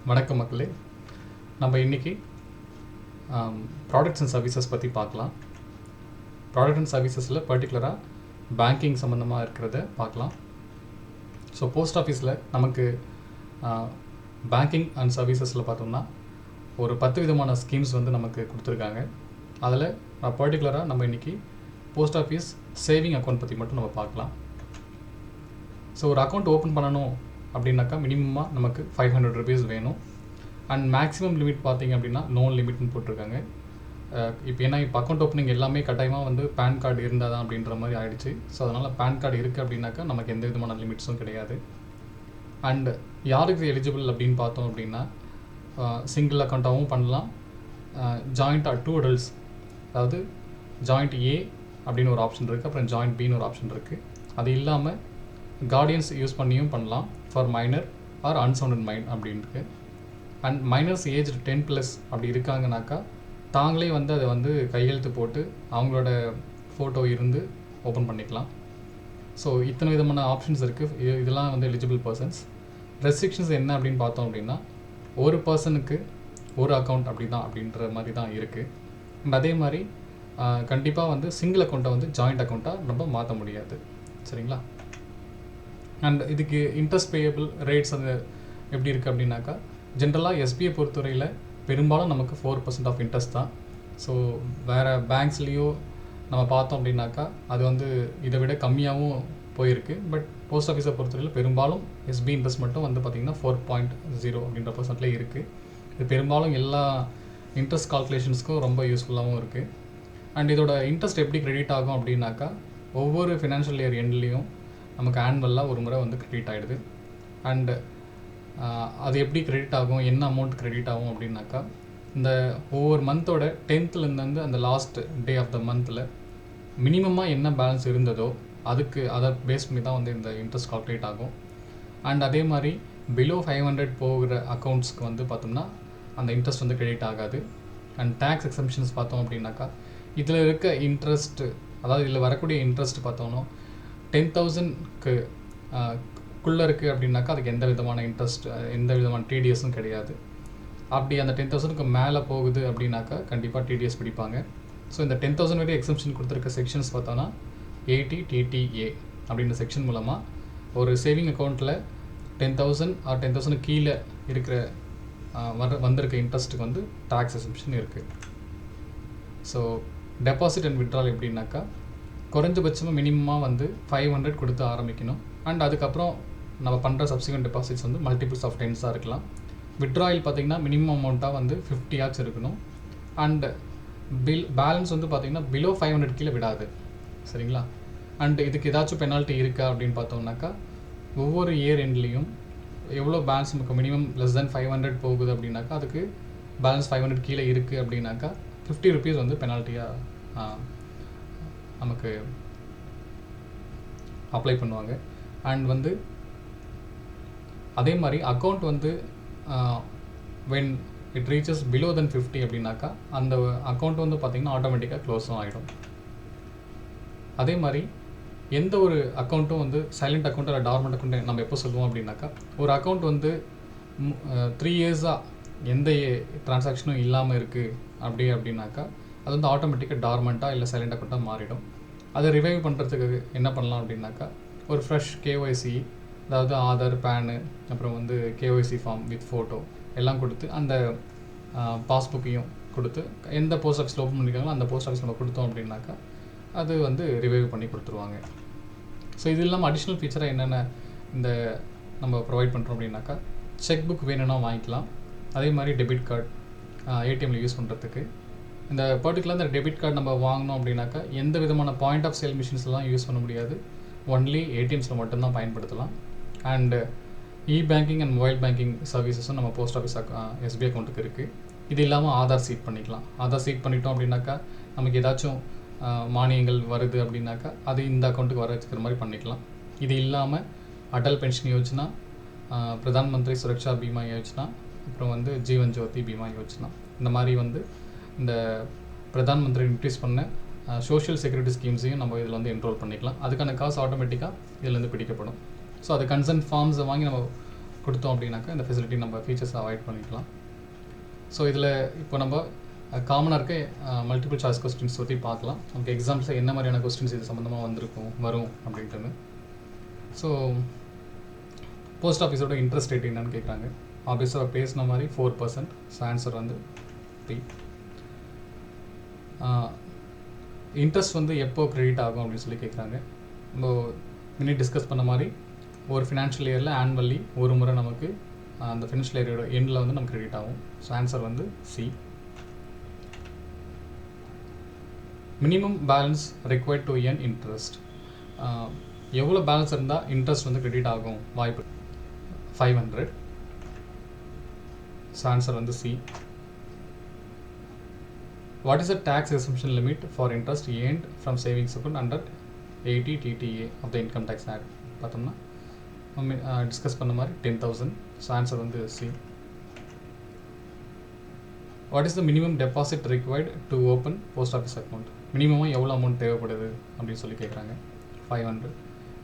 வணக்கம் மக்களே. நம்ம இன்றைக்கி ப்ராடக்ட்ஸ் அண்ட் சர்வீசஸ் பற்றி பார்க்கலாம். ப்ராடக்ட் அண்ட் சர்வீசஸில் பர்டிகுலராக பேங்கிங் சம்மந்தமாக இருக்கிறத பார்க்கலாம். ஸோ போஸ்ட் ஆஃபீஸில் நமக்கு பேங்கிங் அண்ட் சர்வீசஸில் பார்த்தோம்னா ஒரு 10 விதமான ஸ்கீம்ஸ் நமக்கு கொடுத்துருக்காங்க. அதில் பர்டிகுலராக நம்ம இன்றைக்கி போஸ்ட் ஆஃபீஸ் சேவிங் அக்கௌண்ட் பற்றி மட்டும் நம்ம பார்க்கலாம். ஸோ ஒரு அக்கௌண்ட் ஓப்பன் பண்ணணும் அப்படின்னாக்கா மினிமமாக நமக்கு 500 rupees வேணும். அண்ட் மேக்ஸிமம் லிமிட் பார்த்திங்க அப்படின்னா நோ லிமிட்னு போட்டிருக்காங்க. இப்போ அக்கௌண்ட் ஓப்பனிங் எல்லாமே கட்டாயமாக பேன் கார்டு இருந்தால் தான் அப்படின்ற மாதிரி ஆகிடுச்சு. ஸோ அதனால் பேன் கார்டு இருக்குது அப்படின்னாக்கா நமக்கு எந்த விதமான லிமிட்ஸும் கிடையாது. அண்ட் யாருக்கு எலிஜிபிள் அப்படின்னு பார்த்தோம் அப்படின்னா சிங்கிள் அக்கௌண்ட்டாகவும் பண்ணலாம், ஜாயிண்ட்டாக 2 adults, அதாவது ஜாயிண்ட் ஏ அப்படின்னு ஒரு ஆப்ஷன் இருக்குது, அப்புறம் ஜாயிண்ட் பின்னு ஒரு ஆப்ஷன் இருக்குது. அது இல்லாமல் கார்டியன்ஸ் யூஸ் பண்ணியும் பண்ணலாம் ஃபார் மைனர் ஆர் அன்சவுண்டட் மைண்ட் அப்படின்ட்டு. அண்ட் மைனர்ஸ் ஏஜ் 10+ அப்படி இருக்காங்கனாக்கா தாங்களே அதை கையெழுத்து போட்டு அவங்களோட ஃபோட்டோ இருந்து ஓப்பன் பண்ணிக்கலாம். ஸோ இத்தனை விதமான ஆப்ஷன்ஸ் இருக்குது. இதெல்லாம் எலிஜிபிள் பர்சன்ஸ். ரெஸ்ட்ரிக்ஷன்ஸ் என்ன அப்படின்னு பார்த்தோம் அப்படின்னா ஒரு பர்சனுக்கு ஒரு அக்கௌண்ட் அப்படி தான் அப்படின்ற மாதிரி தான் இருக்குது. அண்ட் அதே மாதிரி கண்டிப்பாக சிங்கிள் அக்கௌண்ட்டை ஜாயிண்ட் அக்கௌண்ட்டாக நம்ம மாற்ற முடியாது. சரிங்களா? அண்ட் இதுக்கு இன்ட்ரெஸ்ட் பேயபிள் ரேட்ஸ் எப்படி இருக்குது அப்படின்னாக்கா ஜென்ரலாக எஸ்பிஐ பொறுத்தவரையில் பெரும்பாலும் நமக்கு 4% ஆஃப் இன்ட்ரெஸ்ட் தான். ஸோ வேறு பேங்க்ஸ்லேயோ நம்ம பார்த்தோம் அப்படின்னாக்கா அது இதை விட கம்மியாகவும் போயிருக்கு. பட் போஸ்ட் ஆஃபீஸை பொறுத்தவரையில் பெரும்பாலும் எஸ்பிஐ இன்ட்ரெஸ்ட் மட்டும் பார்த்திங்கன்னா 4.0 அப்படின்ற பர்சன்ட்லேயே இருக்குது. இது பெரும்பாலும் எல்லா இன்ட்ரெஸ்ட் கால்குலேஷன்ஸ்க்கும் ரொம்ப யூஸ்ஃபுல்லாகவும் இருக்குது. அண்ட் இதோட இன்ட்ரெஸ்ட் எப்படி கிரெடிட் ஆகும் அப்படின்னாக்கா ஒவ்வொரு ஃபினான்ஷியல் இயர் எண்ட்லேயும் நமக்கு ஆனுவலாக ஒரு முறை கிரெடிட் ஆகிடுது. அண்டு அது எப்படி கிரெடிட் ஆகும், என்ன அமௌண்ட் கிரெடிட் ஆகும் அப்படின்னாக்கா இந்த ஒவ்வொரு மந்தோட 10th அந்த லாஸ்ட் டே ஆஃப் த மந்தில் மினிமமாக என்ன பேலன்ஸ் இருந்ததோ அதை பேஸ் பண்ணி தான் இந்த இன்ட்ரெஸ்ட் கால்குலேட் ஆகும். அண்ட் அதே மாதிரி பிலோ 500 போகிற அக்கௌண்ட்ஸ்க்கு பார்த்தோம்னா அந்த இன்ட்ரெஸ்ட் கிரெடிட் ஆகாது. அண்ட் டேக்ஸ் எக்ஸம்ஷன்ஸ் பார்த்தோம் அப்படின்னாக்கா இதில் இருக்க இன்ட்ரெஸ்ட், அதாவது இதில் வரக்கூடிய இன்ட்ரெஸ்ட் பார்த்தோம்னா 10,000க்கு குள்ளே இருக்குது அப்படின்னாக்கா அதுக்கு எந்த விதமான இன்ட்ரெஸ்ட், எந்த விதமான டிடிஎஸும் கிடையாது. அப்படி அந்த 10,000க்கு மேலே போகுது அப்படின்னாக்கா கண்டிப்பாக டிடிஎஸ் பிடிப்பாங்க. ஸோ இந்த 10,000 வரை எக்ஸம்ஷன் கொடுத்துருக்க செக்ஷன்ஸ் பார்த்தோன்னா 80 TTA அப்படின்ற செக்ஷன் மூலமாக ஒரு சேவிங் அக்கௌண்ட்டில் 10,000 ஆர் 10,000 கீழே இருக்கிற வந்திருக்க இன்ட்ரெஸ்ட்டுக்கு டேக்ஸ் எக்ஸம்ஷன் இருக்குது. ஸோ டெபாசிட் அண்ட் விட்ரால் எப்படின்னாக்கா குறைஞ்சபட்சமாக மினிமமாக 500 கொடுத்து ஆரம்பிக்கணும். அண்ட் அதுக்கப்புறம் நம்ம பண்ணுற subsequent deposits multiples of 10s இருக்கலாம். விட்ராயில் பார்த்திங்கன்னா மினிமம் அமௌண்ட்டாக 50 ஆச்சு இருக்கணும். அண்ட் பேலன்ஸ் பார்த்திங்கன்னா பிலோ 500 கீழே விடாது. சரிங்களா? அண்ட் இதுக்கு ஏதாச்சும் பெனால்ட்டி இருக்கா அப்படின்னு பார்த்தோம்னாக்கா ஒவ்வொரு இயர் எண்ட்லேயும் எவ்வளோ பேலன்ஸ் நமக்கு மினிமம் லெஸ் தென் 500 போகுது அப்படின்னாக்கா அதுக்கு பேலன்ஸ் 500 கீழே இருக்குது அப்படின்னாக்கா 50 rupees பெனால்ட்டியாக நமக்கு அப்ளை பண்ணுவாங்க. அண்ட் அதே மாதிரி account when it reaches below then 50 அப்படின்னாக்கா அந்த அக்கௌண்ட் பார்த்திங்கன்னா ஆட்டோமேட்டிக்காக க்ளோஸும் ஆகிடும். அதே மாதிரி எந்த ஒரு அக்கௌண்ட்டும் சைலண்ட் அக்கௌண்ட் இல்லை டார்மண்ட் அக்கௌண்ட் நம்ம எப்போ சொல்லுவோம் அப்படின்னாக்கா ஒரு அக்கௌண்ட் 3 yearsஆக எந்த ட்ரான்சாக்ஷனும் இல்லாமல் இருக்குது அப்படின்னாக்கா அது ஆட்டோமேட்டிக்காக டார்மண்ட்டாக இல்லை சைலண்ட் அக்கௌண்ட்டாக மாறிடும். அதை ரிவைவ் பண்ணுறதுக்கு என்ன பண்ணலாம் அப்படின்னாக்கா ஒரு ஃப்ரெஷ் கேஒய்சி, அதாவது ஆதார், பேனு, அப்புறம் கேஒய்சி ஃபார்ம் வித் ஃபோட்டோ எல்லாம் கொடுத்து அந்த பாஸ்புக்கையும் கொடுத்து எந்த போஸ்ட் ஆஃபீஸில் ஓப்பன் பண்ணியிருக்காங்களோ அந்த போஸ்ட் ஆஃபீஸ் நம்ம கொடுத்தோம் அப்படின்னாக்கா அது ரிவைவ் பண்ணி கொடுத்துருவாங்க. ஸோ இது இல்லாமல் அடிஷ்னல் ஃபீச்சராக என்னென்ன நம்ம ப்ரொவைட் பண்ணுறோம் அப்படின்னாக்கா செக் புக் வேணும்னா வாங்கிக்கலாம். அதே மாதிரி டெபிட் கார்டு ஏடிஎம்மில் யூஸ் பண்ணுறதுக்கு இந்த பர்டிகுலர் இந்த டெபிட் கார்டு நம்ம வாங்கினோம் அப்படின்னாக்கா எந்த விதமான பாயிண்ட் ஆஃப் சேல் மிஷின்ஸ்லாம் யூஸ் பண்ண முடியாது, ஒன்லி ஏடிஎம்ஸில் மட்டும்தான் பயன்படுத்தலாம். And banking and mobile banking சர்வீசஸும் நம்ம போஸ்ட் ஆஃபீஸ் எஸ்பிஐ அக்கௌண்ட்டுக்கு இருக்குது. இது இல்லாமல் ஆதார் சீட் பண்ணிக்கலாம். ஆதார் சீட் பண்ணிட்டோம் அப்படின்னாக்கா நமக்கு ஏதாச்சும் மானியங்கள் வருது அப்படின்னாக்கா அது இந்த அக்கௌண்ட்டுக்கு வர வச்சுக்கிற மாதிரி பண்ணிக்கலாம். இது இல்லாமல் அடல் பென்ஷன் யோஜனா, பிரதான் மந்திரி சுரக்ஷா பீமா யோஜனா, அப்புறம் ஜீவன் ஜோதி பீமா யோஜனா, இந்த மாதிரி இந்த பிரதான் மந்திரி இன்ட்ரடியூஸ் பண்ண சோஷியல் செக்யூரிட்டி ஸ்கீம்ஸையும் நம்ம இதில் என்ரோல் பண்ணிக்கலாம். அதுக்கான காசு ஆட்டோமேட்டிக்காக இதில் பிடிக்கப்படும். ஸோ அது கன்சர்ன் ஃபார்ம்ஸை வாங்கி நம்ம கொடுத்தோம் அப்படின்னாக்கா இந்த ஃபெசிலிட்டி நம்ம ஃபீச்சர்ஸ் அவாய்ட் பண்ணிக்கலாம். ஸோ இதில் இப்போ நம்ம காமனாக இருக்க மல்டிபிள் சாய்ஸ் கொஸ்டின்ஸ் பற்றி பார்க்கலாம். நமக்கு எக்ஸாம்ஸில் என்ன மாதிரியான கொஸ்டின்ஸ் இது சம்மந்தமாக வரும் அப்படின்ட்டு. ஸோ போஸ்ட் ஆஃபீஸோட இன்ட்ரெஸ்ட் ரேட் என்னன்னு கேட்குறாங்க. ஆஃபீஸாக பேசின மாதிரி 4%. ஸோ ஆன்சர் வந்து பி. இன்ட்ரெஸ்ட் வந்து எப்போ கிரெடிட் ஆகும் அப்படின்னு சொல்லி கேட்குறாங்க. நம்ம முன்னே டிஸ்கஸ் பண்ண மாதிரி ஒரு ஃபினான்ஷியல் இயரில் ஆனுவலி ஒரு முறை நமக்கு அந்த ஃபினான்ஷியல் இயரோட எண்டில் வந்து நமக்கு கிரெடிட் ஆகும். ஸோ ஆன்சர் வந்து C. Minimum balance required to earn interest. எவ்வளோ பேலன்ஸ் இருந்தால் இன்ட்ரெஸ்ட் வந்து கிரெடிட் ஆகும் வாய்ப்பு? 500. ஸோ ஆன்சர் வந்து C. What is the tax exemption limit for interest earned from savings account under 80 TTA of the Income Tax Act? பார்த்தோம்னா discuss பண்ண மாதிரி 10,000. So answer வந்து C. What is the minimum deposit required to open post office account? மினிமமாக எவ்வளோ amount தேவைப்படுது அப்படின்னு சொல்லி கேட்குறாங்க. 500.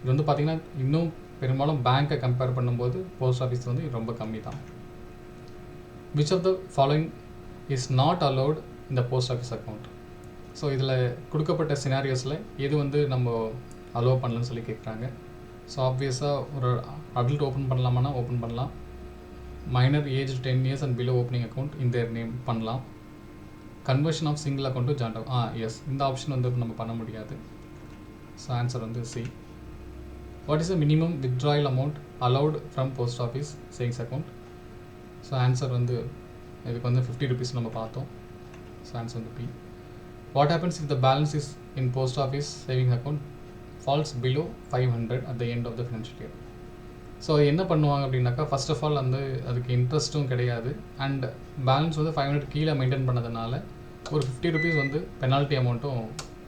இது வந்து பார்த்திங்கன்னா இன்னும் பெரும்பாலும் பேங்க்கை கம்பேர் பண்ணும்போது போஸ்ட் ஆஃபீஸ் வந்து ரொம்ப கம்மி தான். Which of the following is not allowed இந்த போஸ்ட் ஆஃபீஸ் அக்கௌண்ட்? ஸோ இதில் கொடுக்கப்பட்ட சினாரியோஸில் எது வந்து நம்ம அலோவ் பண்ணலன்னு சொல்லி கேட்குறாங்க. ஸோ ஆப்வியஸாக ஒரு அடல்ட் ஓப்பன் பண்ணலாமான்னா ஓப்பன் பண்ணலாம். Minor age 10 years and below opening account இந்த நேம் பண்ணலாம். Conversion of single account to joint account yes, இந்த ஆப்ஷன் வந்து நம்ம பண்ண முடியாது. ஸோ ஆன்சர் வந்து C. What is the minimum withdrawal amount allowed from post office savings account? So answer வந்து இதுக்கு வந்து 50 rupees நம்ம பார்த்தோம். So answer வந்து B. What happens if the balance is in post office savings account falls below 500 at the end of the financial year? So என்ன பண்ணுவாங்க அப்படின்னாக்கா first of all வந்து அதுக்கு இன்ட்ரெஸ்ட்டும் கிடையாது அண்ட் பேலன்ஸ் வந்து 500 கீழே மெயின்டைன் பண்ணதுனால ஒரு 50 rupees வந்து பெனால்ட்டி அமௌண்ட்டும்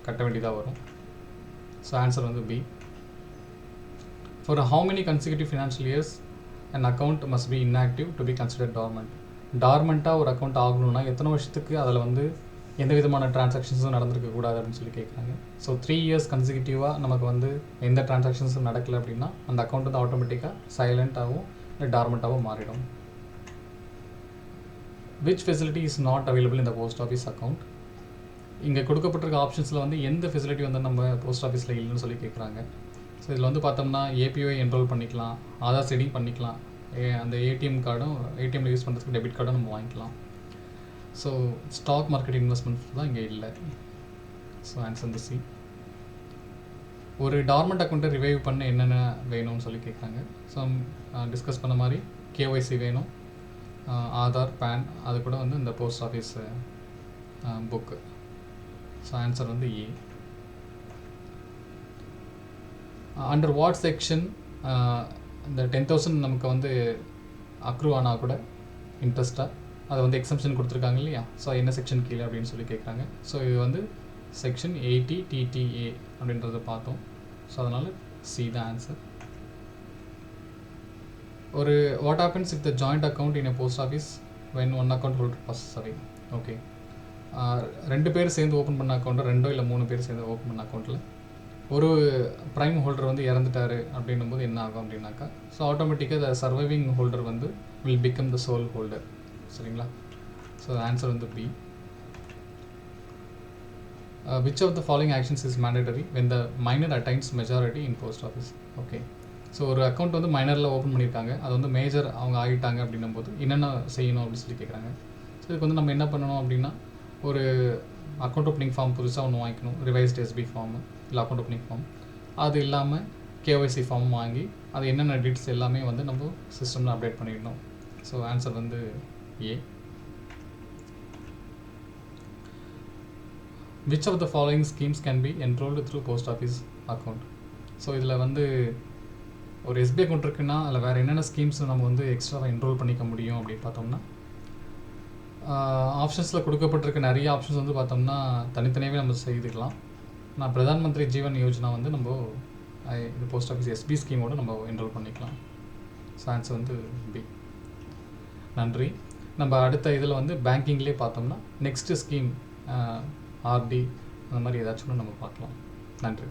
கட்ட வேண்டியதாக வரும். ஸோ ஆன்சர் வந்து B. For how many consecutive financial years an account must be inactive to be considered dormant? டார்மெண்ட்டாக ஒரு அக்கௌண்ட் ஆகணும்னா எத்தனை வருஷத்துக்கு அதில் வந்து எந்த விதமான டிரான்சாக்ஷன்ஸும் நடந்திருக்கக்கூடாது அப்படின்னு சொல்லி கேட்குறாங்க. ஸோ 3 years கன்சிக்யூட்டிவாக நமக்கு வந்து எந்த டிரான்சாக்ஷன்ஸும் நடக்கலை அப்படின்னா அந்த அக்கௌண்ட் வந்து ஆட்டோமேட்டிக்காக சைலண்ட்டாகவும் இல்லை டார்மெண்ட்டாகவும் மாறிடும். Which facility is not available இந்த போஸ்ட் ஆஃபீஸ் அக்கௌண்ட்? இங்கே கொடுக்கப்பட்டிருக்க ஆப்ஷன்ஸில் வந்து எந்த ஃபெசிலிட்டி வந்து நம்ம போஸ்ட் ஆஃபீஸில் இல்லைன்னு சொல்லி கேட்குறாங்க. ஸோ இதில் வந்து பார்த்தோம்னா ஏபிஐ என்ரோல் பண்ணிக்கலாம், ஆதார் செடிங் பண்ணிக்கலாம், அந்த ஏடிஎம் கார்டும் ஏடிஎம்மில் யூஸ் பண்ணுறதுக்கு டெபிட் கார்டும் நம்ம வாங்கிக்கலாம். ஸோ ஸ்டாக் மார்க்கெட் இன்வெஸ்ட்மெண்ட் தான் இங்கே இல்லை. ஸோ ஆன்சர் வந்து சி. ஒரு டார்மெண்ட் அக்கௌண்ட்டை ரிவைவ் பண்ண என்னென்ன வேணும்னு சொல்லி கேட்குறாங்க. ஸோ டிஸ்கஸ் பண்ண மாதிரி கேஒய்சி வேணும், ஆதார், பேன், அது கூட வந்து இந்த post office book. So answer வந்து ஏ. அண்டர் வாட் செக்ஷன் இந்த 10,000 நமக்கு வந்து அக்ரூ ஆனால் கூட இன்ட்ரெஸ்ட்டாக அதை வந்து எக்ஸம்ஷன் கொடுத்துருக்காங்க இல்லையா? ஸோ என்ன செக்ஷன் கீழே அப்படின்னு சொல்லி கேட்குறாங்க. ஸோ இது வந்து செக்ஷன் 80 TTA அப்படின்றத பார்த்தோம். ஸோ அதனால் சி தான் ஆன்சர். ஒரு what happens if the joint account in a post office when one account holder bosses away? Okay, 2 பேர் சேர்ந்து ஓப்பன் பண்ண அக்கௌண்ட்டு, 2 இல்லை 3 பேர் சேர்ந்து ஓப்பன் பண்ண அக்கௌண்ட்டில் ஒரு ப்ரைம் ஹோல்டர் வந்து இறந்துட்டார் அப்படின்னும் போது என்ன ஆகும் அப்படின்னாக்கா ஸோ ஆட்டோமேட்டிக்காக த சர்வைவிங் ஹோல்டர் வந்து will become the sole holder. சரிங்களா? ஸோ ஆன்சர் வந்து B. Which of the following actions is mandatory when the minor attains majority in post office? Okay, so ஒரு அக்கௌண்ட் வந்து மைனரில் ஓப்பன் பண்ணியிருக்காங்க, அது வந்து மேஜர் அவங்க ஆகிட்டாங்க அப்படின்னும் போது என்னென்ன செய்யணும் அப்படின்னு சொல்லி கேட்குறாங்க. ஸோ இதுக்கு வந்து நம்ம என்ன பண்ணணும் அப்படின்னா ஒரு அக்கௌண்ட் ஓப்பனிங் ஃபார்ம் புதுசாக ஒன்று வாங்கிக்கணும், ரிவைஸ்ட் எஸ்பி ஃபார்மு இல்லை அக்கௌண்ட் ஓப்பனிங் ஃபார்ம். அது இல்லாமல் கேஒய்சி ஃபார்ம் வாங்கி அது என்னென்ன டீட்டெயில்ஸ் எல்லாமே வந்து நம்ம சிஸ்டமில் அப்டேட் பண்ணிடணும். ஸோ ஆன்சர் வந்து A. Which of the following schemes can be enrolled through post office account? So இதில் வந்து ஒரு எஸ்பி அக்கௌண்ட் இருக்குன்னா அதில் வேறு என்னென்ன ஸ்கீம்ஸ் நம்ம வந்து எக்ஸ்ட்ராவாக என்ரோல் பண்ணிக்க முடியும் அப்படின்னு பார்த்தோம்னா ஆப்ஷன்ஸில் கொடுக்கப்பட்டிருக்க நிறைய ஆப்ஷன்ஸ் வந்து பார்த்தோம்னா தனித்தனியாகவே நம்ம செய்துக்கலாம். நான் பிரதான் மந்திரி ஜீவன் யோஜனா வந்து நம்ம இது போஸ்ட் ஆஃபீஸ் எஸ்பி ஸ்கீமோடு நம்ம என்ரோல் பண்ணிக்கலாம். ஸோ ஆன்சர் வந்து பி. நன்றி. நம்ம அடுத்த இதில் வந்து பேங்கிங்லேயே பார்த்தோம்னா நெக்ஸ்ட்டு ஸ்கீம் ஆர்டி அந்த மாதிரி ஏதாச்சும் நம்ம பார்க்கலாம். நன்றி.